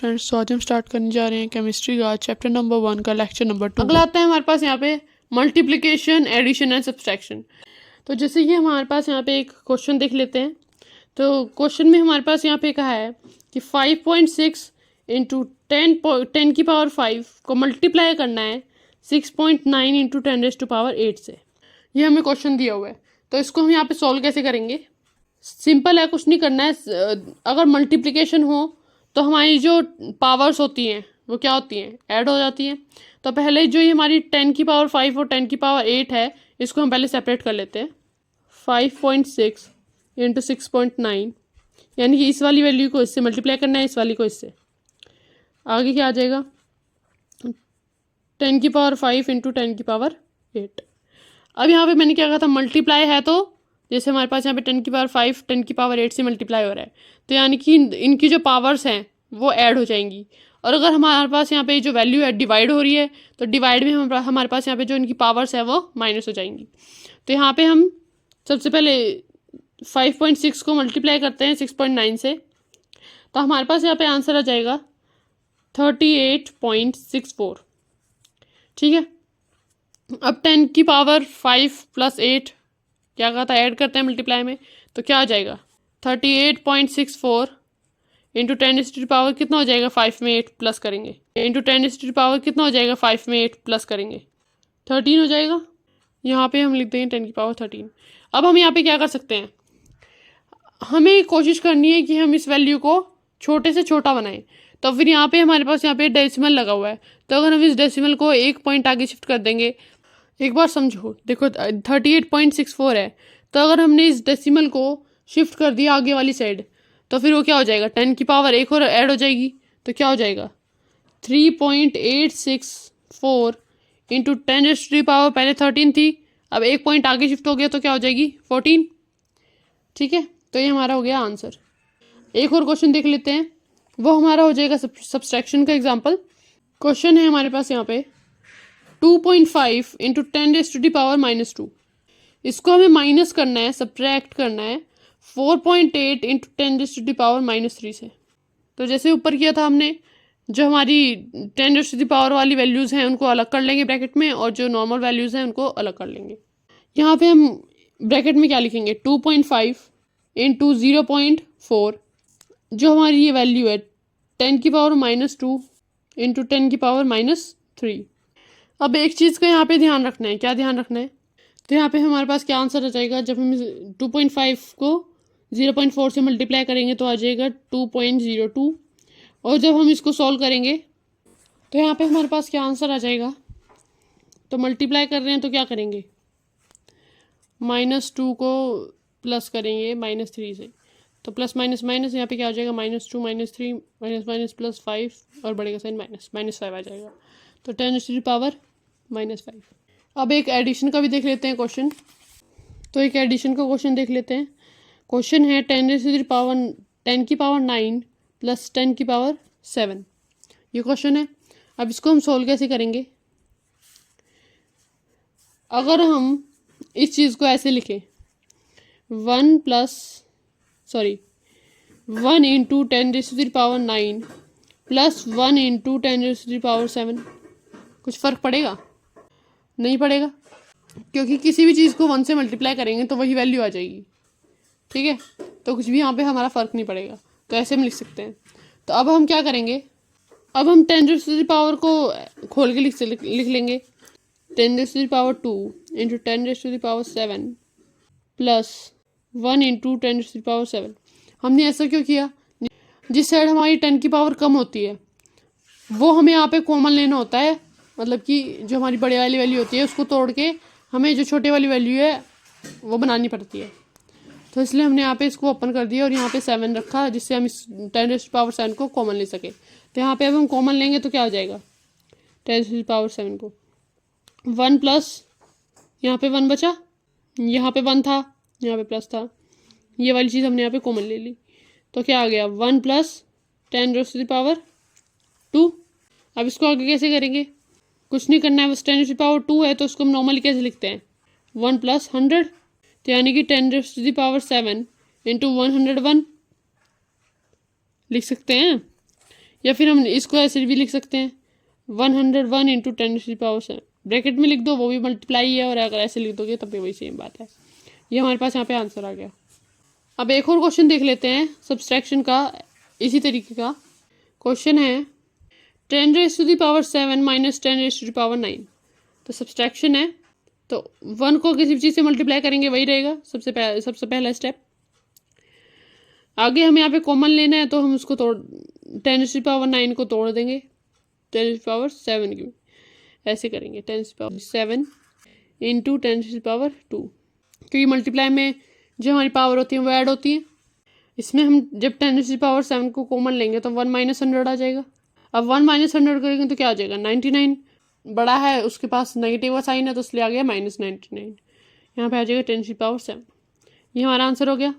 Friends, तो आज हम स्टार्ट करने जा रहे हैं केमिस्ट्री का चैप्टर नंबर 1 का लेक्चर नंबर 2। अगला आता है हमारे पास यहाँ पे मल्टीप्लिकेशन, एडिशन एंड सब्सट्रैक्शन। तो जैसे कि हमारे पास यहाँ पे एक क्वेश्चन देख लेते हैं। तो क्वेश्चन में हमारे पास यहाँ पे कहा है कि 5.6 इंटू 10 की पावर 5 को मल्टीप्लाई करना है 6.9 इंटू 10⁸ से। ये हमें क्वेश्चन दिया हुआ है, तो इसको हम यहाँ पे सॉल्व कैसे करेंगे। सिंपल है, कुछ नहीं करना है। अगर मल्टीप्लिकेशन हो तो हमारी जो पावर्स होती हैं वो क्या होती हैं, ऐड हो जाती हैं। तो पहले जो ये हमारी 10 की पावर 5 और 10 की पावर 8 है, इसको हम पहले सेपरेट कर लेते हैं। 5.6 इंटू 6.9, यानी कि इस वाली वैल्यू को इससे मल्टीप्लाई करना है, इस वाली को इससे। आगे क्या आ जाएगा, 10 की पावर 5 इंटू 10 की पावर 8। अब यहाँ पे मैंने क्या कहा था, मल्टीप्लाई है, तो जैसे हमारे पास यहाँ पे 10 की पावर 5 10 की पावर 8 से मल्टीप्लाई हो रहा है, तो यानी कि इनकी जो पावर्स हैं वो ऐड हो जाएंगी। और अगर हमारे पास यहाँ पे जो वैल्यू है डिवाइड हो रही है, तो डिवाइड में हमारे पास यहाँ पे जो इनकी पावर्स है वो माइनस हो जाएंगी। तो यहाँ पे हम सबसे पहले 5.6 को मल्टीप्लाई करते हैं 6.9 से, तो हमारे पास यहाँ पे आंसर आ जाएगा 38.64। ठीक है। अब 10 की पावर 5 प्लस 8 क्या कहा था, ऐड करते हैं मल्टीप्लाई में, तो क्या आ जाएगा 38.64 इंटू 10⁻⁻ कितना हो जाएगा, 5 में 8 प्लस करेंगे, इंटू 10⁻⁻ कितना हो जाएगा, 5 में 8 प्लस करेंगे 13 हो जाएगा। यहाँ पे हम लिख देंगे 10 की पावर 13। अब हम यहाँ पे क्या कर सकते हैं, हमें कोशिश करनी है कि हम इस वैल्यू को छोटे से छोटा बनाएं। तो फिर यहाँ पे हमारे पास यहाँ पे डेसिमल लगा हुआ है, तो अगर हम इस डेसिमल को 1 पॉइंट आगे शिफ्ट कर देंगे, एक बार समझो, देखो 38.64 है, तो अगर हमने इस डेसिमल को शिफ्ट कर दिया आगे वाली साइड, तो फिर वो क्या हो जाएगा, 10 की पावर 1 और ऐड हो जाएगी, तो क्या हो जाएगा 3.864 इंटू 10⁻⁻, पहले 13 थी, अब 1 पॉइंट आगे शिफ्ट हो गया तो क्या हो जाएगी 14। ठीक है, तो ये हमारा हो गया आंसर। एक और क्वेश्चन देख लेते हैं, वो हमारा हो जाएगा सब्सट्रैक्शन का एग्जाम्पल। क्वेश्चन है हमारे पास यहाँ पे 2.5 इंटू 10⁻⁻²। इसको हमें माइनस करना है, सब्ट्रैक्ट करना है 4.8 इंटू 10⁻³ से। तो जैसे ऊपर किया था हमने, जो हमारी 10⁻³ वाली वैल्यूज़ हैं उनको अलग कर लेंगे ब्रैकेट में, और जो नॉर्मल वैल्यूज़ हैं उनको अलग कर लेंगे। यहाँ पे हम ब्रैकेट में क्या लिखेंगे, 2.5 इंटू 0.4, जो हमारी ये वैल्यू है 10⁻⁻² इंटू 10⁻⁻3। अब एक चीज़ का यहाँ पे ध्यान रखना है, क्या ध्यान रखना है, तो यहाँ पे हमारे पास क्या आंसर आ जाएगा, जब हम 2.5 को 0.4 से मल्टीप्लाई करेंगे तो आ जाएगा 2.02, और जब हम इसको सॉल्व करेंगे तो यहाँ पे हमारे पास क्या आंसर आ जाएगा। तो मल्टीप्लाई कर रहे हैं तो क्या करेंगे, -2 को प्लस करेंगे -3 से, तो प्लस माइनस माइनस, यहाँ पे क्या आ जाएगा -2 -3 माइनस प्लस 5, और बढ़ेगा साइन -5 आ जाएगा, तो 10⁻⁻5। अब एक एडिशन का भी देख लेते हैं क्वेश्चन। तो एक एडिशन का क्वेश्चन देख लेते हैं। क्वेश्चन है 10 की पावर 9 प्लस 10 की पावर 7, ये क्वेश्चन है। अब इसको हम सोल्व कैसे करेंगे, अगर हम इस चीज़ को ऐसे लिखें 1 इंटू 10⁻⁹ प्लस 1 इंटू 10⁻⁷, कुछ फ़र्क पड़ेगा, नहीं पड़ेगा, क्योंकि किसी भी चीज़ को 1 से मल्टीप्लाई करेंगे तो वही वैल्यू आ जाएगी। ठीक है, तो कुछ भी यहाँ पे हमारा फ़र्क नहीं पड़ेगा, तो ऐसे हम लिख सकते हैं। तो अब हम क्या करेंगे, अब हम 10⁻⁻ को खोल के लिख लेंगे 10⁻² इंटू 10⁻⁷ प्लस 1 इंटू 10⁻⁷। हमने ऐसा क्यों किया, जिस साइड हमारी 10 की पावर कम होती है वो हमें यहाँ पे कॉमन लेना होता है, मतलब कि जो हमारी बड़े वाली वैल्यू होती है उसको तोड़ के हमें जो छोटे वाली वैल्यू है वो बनानी पड़ती है। तो इसलिए हमने यहाँ पे इसको ओपन कर दिया और यहाँ पे 7 रखा, जिससे हम इस 10⁻⁷ को कॉमन ले सके। तो यहाँ पे अब हम कॉमन लेंगे तो क्या हो जाएगा, 10⁻⁷ को 1 प्लस, यहाँ पे 1 बचा, यहाँ पे 1 था, यहाँ पे प्लस था, ये वाली चीज़ हमने यहाँ पे कॉमन ले ली, तो क्या आ गया 1 प्लस 10⁻²। अब इसको आगे कैसे करेंगे, कुछ नहीं करना है, बस 10⁻² है तो उसको हम नॉर्मली कैसे लिखते हैं 1 प्लस 100, तो यानी कि 10⁻⁷ इंटू 101 लिख सकते हैं। या फिर हम इसको ऐसे भी लिख सकते हैं 101 इंटू 10⁻⁷ ब्रैकेट में लिख दो, वो भी मल्टीप्लाई है, और अगर ऐसे लिख दोगे तब भी वही सेम बात है। ये हमारे पास यहाँ पे आंसर आ गया। अब एक और क्वेश्चन देख लेते हैं सब्सट्रैक्शन का, इसी तरीके का क्वेश्चन है 10⁻⁷ माइनस 10⁻⁹ तो सब्सट्रैक्शन है, तो 1 को किसी चीज़ से मल्टीप्लाई करेंगे वही रहेगा सबसे पहला स्टेप। आगे हमें यहाँ पे कॉमन लेना है, तो हम उसको 10⁻⁹ को तोड़ देंगे 10⁻⁷ की, ऐसे करेंगे 10⁻⁷ इंटू 10⁻², क्योंकि मल्टीप्लाई में जो हमारी पावर होती है वो ऐड होती है। इसमें हम जब 10⁻⁷ को कॉमन लेंगे तो 1 - 100 आ जाएगा। अब 1 - 100 करेंगे तो क्या आ जाएगा 99, बड़ा है उसके पास नेगेटिव का साइन है तो इसलिए आ गया -99, यहाँ पे आ जाएगा 10⁻⁷। ये हमारा आंसर हो गया।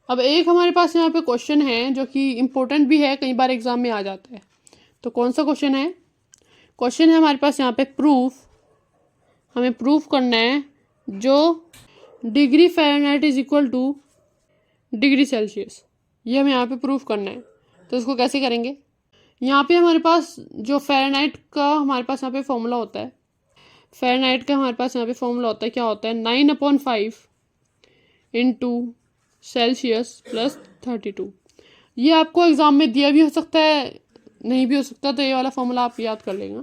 अब एक हमारे पास यहाँ पे क्वेश्चन है जो कि इम्पोर्टेंट भी है, कई बार एग्जाम में आ जाता है। तो कौन सा क्वेश्चन है? क्वेश्चन है हमारे पास यहाँ पे हमें प्रूफ करना है जो degree Fahrenheit is equal two degree Celsius, ये हमें यहाँ पे प्रूफ करना है। तो इसको कैसे करेंगे? यहाँ पे हमारे पास जो फ़ारेनहाइट का हमारे पास यहाँ पे फॉर्मूला होता है, फ़ारेनहाइट का हमारे पास यहाँ पे फॉर्मूला होता है, क्या होता है 9/5 इंटू सेल्सियस प्लस 32। ये आपको एग्ज़ाम में दिया भी हो सकता है, नहीं भी हो सकता, तो ये वाला फॉर्मूला आप याद कर लेंगे।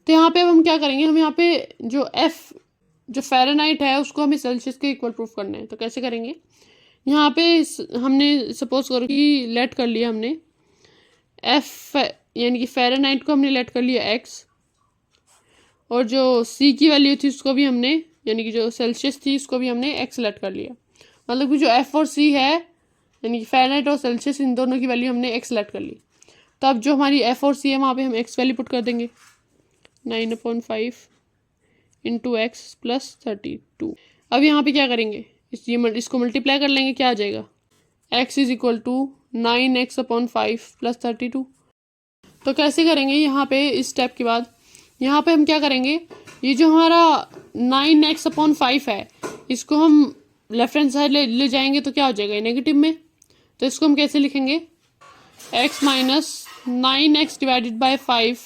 तो यहाँ पे अब हम क्या करेंगे, हम यहाँ पे जो फ़ारेनहाइट है उसको हमें सेल्सियस के इक्वल प्रूफ करना है। तो कैसे करेंगे? यहाँ पे हमने सपोज करो कि लेट कर लिया हमने यानी कि फ़ारेनहाइट को हमने लेट कर लिया x, और जो c की वैल्यू थी उसको भी हमने, यानी कि जो सेल्सियस थी उसको भी हमने x लेट कर लिया। मतलब कि जो f और c है, यानी कि फ़ारेनहाइट और सेल्सियस, इन दोनों की वैल्यू हमने x लेट कर ली। तो अब जो हमारी f और c है वहाँ पे हम x वैल्यू पुट कर देंगे 9/5 इंटू एक्स प्लस 32। अब यहाँ पे क्या करेंगे, इसको मल्टीप्लाई कर लेंगे, क्या आ जाएगा x is equal to 9x/5 plus 32। तो कैसे करेंगे यहाँ पे, इस स्टेप के बाद यहाँ पे हम क्या करेंगे, ये जो हमारा 9x/5 है इसको हम लेफ्ट हैंड साइड ले जाएंगे तो क्या हो जाएगा नेगेटिव में। तो इसको हम कैसे लिखेंगे, x minus 9x divided by 5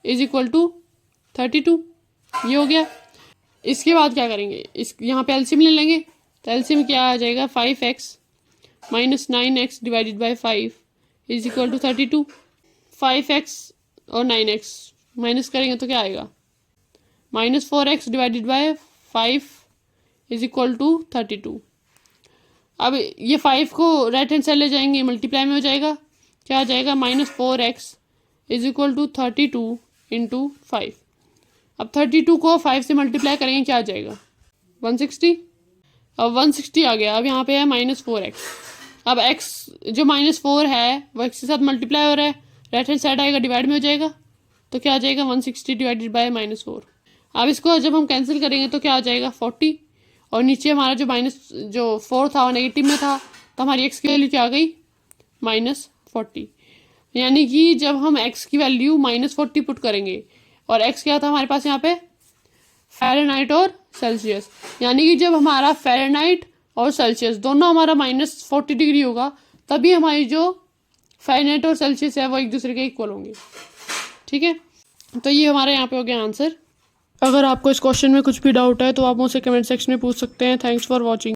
is equal to 32। ये हो गया। इसके बाद क्या करेंगे, यहाँ पे एलसीएम ले लेंगे, तो एलसीएम क्या आ जाएगा 5x minus 9x divided by 5 is equal to 32। 5x और 9x माइनस करेंगे तो क्या आएगा -4x divided by 5 is equal to 32। अब ये 5 को राइट हैंड साइड ले जाएंगे, मल्टीप्लाई में हो जाएगा, क्या आ जाएगा -4x is equal to 32 into 5। अब 32 को 5 से मल्टीप्लाई करेंगे, क्या आ जाएगा 160। अब 160 आ गया। अब यहाँ पे है -4x। अब x जो -4 है वो x के साथ मल्टीप्लाई हो रहा है, राइट हैंड साइड आएगा, डिवाइड में हो जाएगा, तो क्या आ जाएगा 160 डिवाइडेड बाय -4। अब इसको जब हम कैंसिल करेंगे तो क्या आ जाएगा 40, और नीचे हमारा जो 4 था वो नेगेटिव में था, तो हमारी x की वैल्यू क्या आ गई -40। यानी कि जब हम x की वैल्यू -40 पुट करेंगे, और x क्या था हमारे पास यहाँ पे फ़ारेनहाइट और सेल्सियस, यानी कि जब हमारा फ़ारेनहाइट और सेल्सियस दोनों हमारा -40 डिग्री होगा, तभी हमारी जो फ़ारेनहाइट और सेल्सियस है वो एक दूसरे के इक्वल होंगे। ठीक है, तो ये हमारा यहाँ पे हो गया आंसर। अगर आपको इस क्वेश्चन में कुछ भी डाउट है तो आप मुझसे कमेंट सेक्शन में पूछ सकते हैं। Thanks for watching.